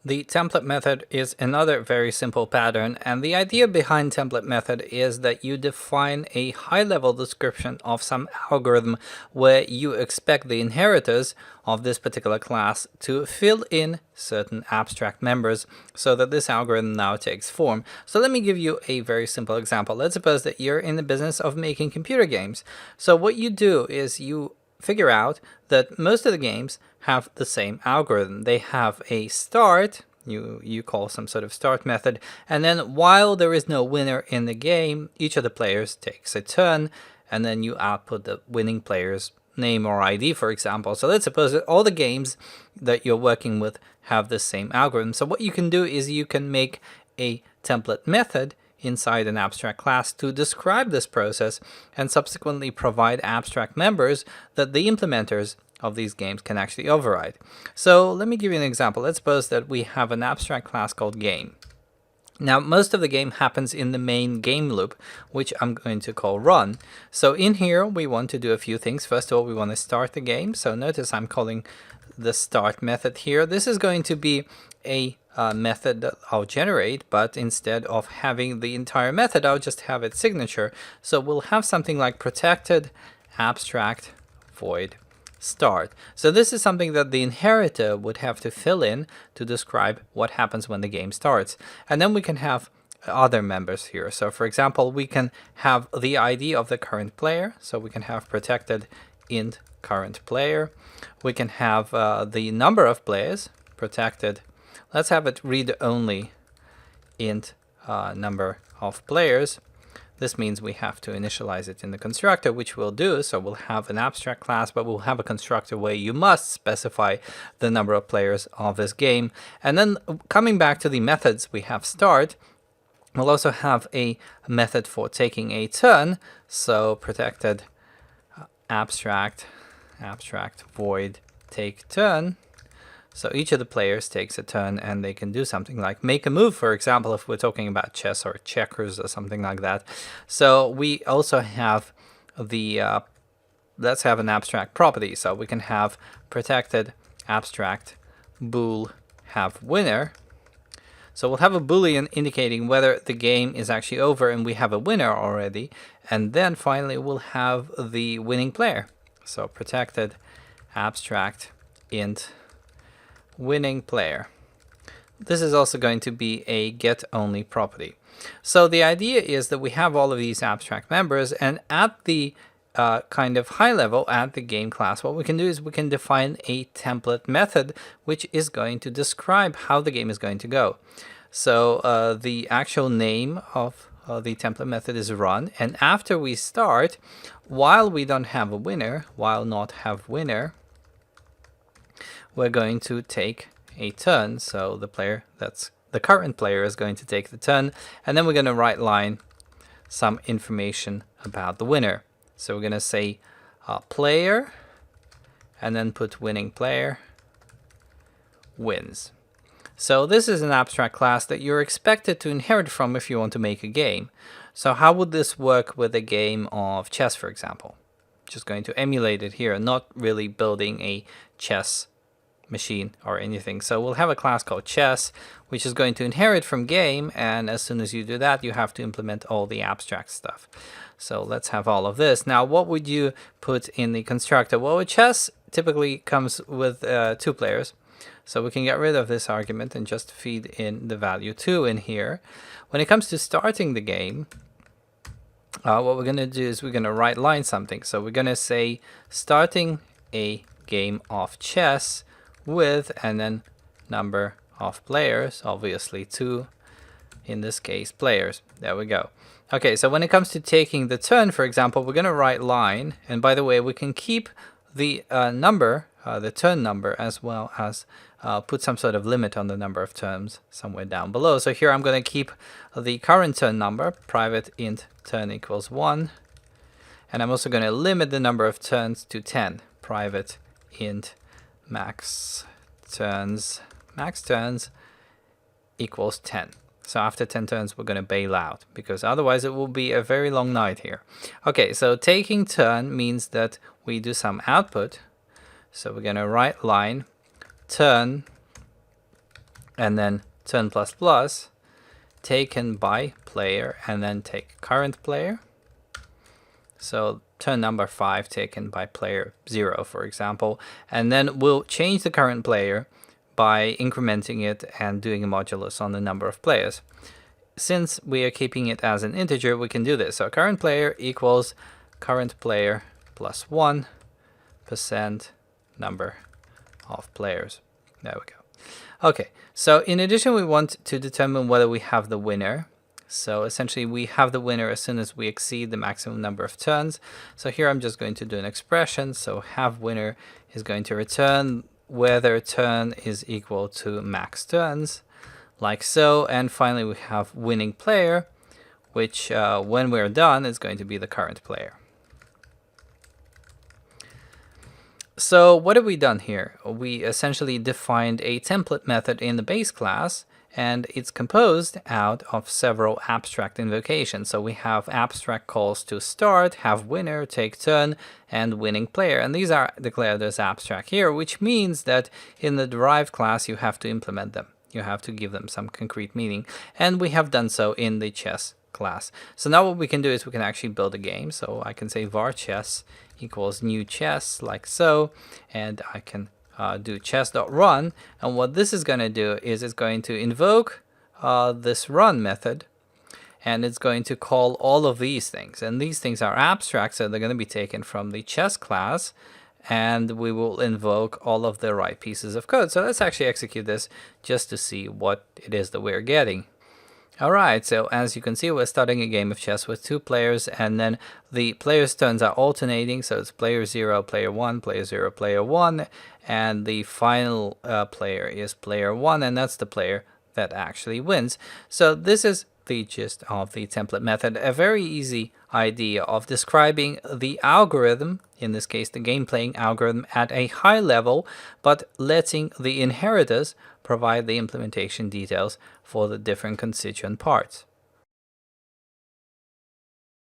The template method is another very simple pattern, and the idea behind template method is that you define a high-level description of some algorithm where you expect the inheritors of this particular class to fill in certain abstract members so that this algorithm now takes form. So let me give you a very simple example. Let's suppose that you're in the business of making computer games. So what you do is you figure out that most of the games have the same algorithm. They have a start, you call some sort of start method, and then while there is no winner in the game, each of the players takes a turn, and then you output the winning player's name or ID, for example. So let's suppose that all the games that you're working with have the same algorithm. So what you can do is you can make a template method inside an abstract class to describe this process and subsequently provide abstract members that the implementers of these games can actually override. So let me give you an example. Let's suppose that we have an abstract class called game. Now, most of the game happens in the main game loop, which I'm going to call run. So in here, we want to do a few things. First of all, we want to start the game. So notice I'm calling the start method here. This is going to be a method that I'll generate, but instead of having the entire method, I'll just have its signature. So we'll have something like protected abstract void start. So this is something that the inheritor would have to fill in to describe what happens when the game starts. And then we can have other members here. So for example, we can have the ID of the current player. So we can have protected int current player. We can have the number of players protected. Let's have it read only int number of players. This means we have to initialize it in the constructor, which we'll do. So we'll have an abstract class, but we'll have a constructor where you must specify the number of players of this game. And then coming back to the methods, we have start. We'll also have a method for taking a turn. So protected abstract void take turn. So each of the players takes a turn and they can do something like make a move, for example, if we're talking about chess or checkers or something like that. So we also have the, let's have an abstract property. So we can have protected abstract bool have winner. So we'll have a boolean indicating whether the game is actually over and we have a winner already. And then finally we'll have the winning player. So protected abstract int winning player. This is also going to be a get only property. So the idea is that we have all of these abstract members, and at the kind of high level at the game class, what we can do is we can define a template method which is going to describe how the game is going to go. So the actual name of the template method is run, and after we start, while we don't have a winner, while not have winner, we're going to take a turn. So the player, that's the current player, is going to take the turn, and then we're going to write line some information about the winner. So we're going to say player, and then put winning player wins. So this is an abstract class that you're expected to inherit from if you want to make a game. So how would this work with a game of chess, for example? Just going to emulate it here, not really building a chess machine or anything. So we'll have a class called chess, which is going to inherit from game, and as soon as you do that, you have to implement all the abstract stuff. So let's have all of this. Now, what would you put in the constructor? Well, with chess typically comes with 2 players. So we can get rid of this argument and just feed in the value 2 in here. When it comes to starting the game, what we're going to do is we're going to write line something. So we're going to say starting a game of chess with, and then number of players, obviously 2, in this case players. There we go. Okay, so when it comes to taking the turn, for example, we're going to write line, and by the way, we can keep the number, the turn number, as well as put some sort of limit on the number of turns somewhere down below. So here I'm going to keep the current turn number, private int turn equals 1, and I'm also going to limit the number of turns to 10, private int max turns equals 10. So after 10 turns, we're going to bail out, because otherwise it will be a very long night here. Okay, so taking turn means that we do some output. So we're going to write line turn and then turn plus plus taken by player, and then take current player. So turn number 5 taken by player 0, for example, and then we'll change the current player by incrementing it and doing a modulus on the number of players. Since we are keeping it as an integer, we can do this. So current player equals current player plus 1% number of players. There we go. Okay, so in addition, we want to determine whether we have the winner. So essentially, we have the winner as soon as we exceed the maximum number of turns. So here I'm just going to do an expression. So have winner is going to return whether turn is equal to max turns, like so. And finally, we have winning player, which when we're done is going to be the current player. So what have we done here? We essentially defined a template method in the base class, and it's composed out of several abstract invocations. So we have abstract calls to start, have winner, take turn, and winning player. And these are declared as abstract here, which means that in the derived class, you have to implement them. You have to give them some concrete meaning. And we have done so in the chess class. So now what we can do is we can actually build a game. So I can say var chess equals new chess, like so, and I can do chess.run, and what this is going to do is it's going to invoke this run method, and it's going to call all of these things, and these things are abstract, so they're going to be taken from the chess class, and we will invoke all of the right pieces of code. So let's actually execute this just to see what it is that we're getting. Alright, so as you can see, we're starting a game of chess with 2 players, and then the players' turns are alternating, so it's player 0, player 1, player 0, player 1, and the final player is player 1, and that's the player that actually wins. So this is the gist of the template method, a very easy idea of describing the algorithm, in this case the game playing algorithm, at a high level, but letting the inheritors provide the implementation details for the different constituent parts.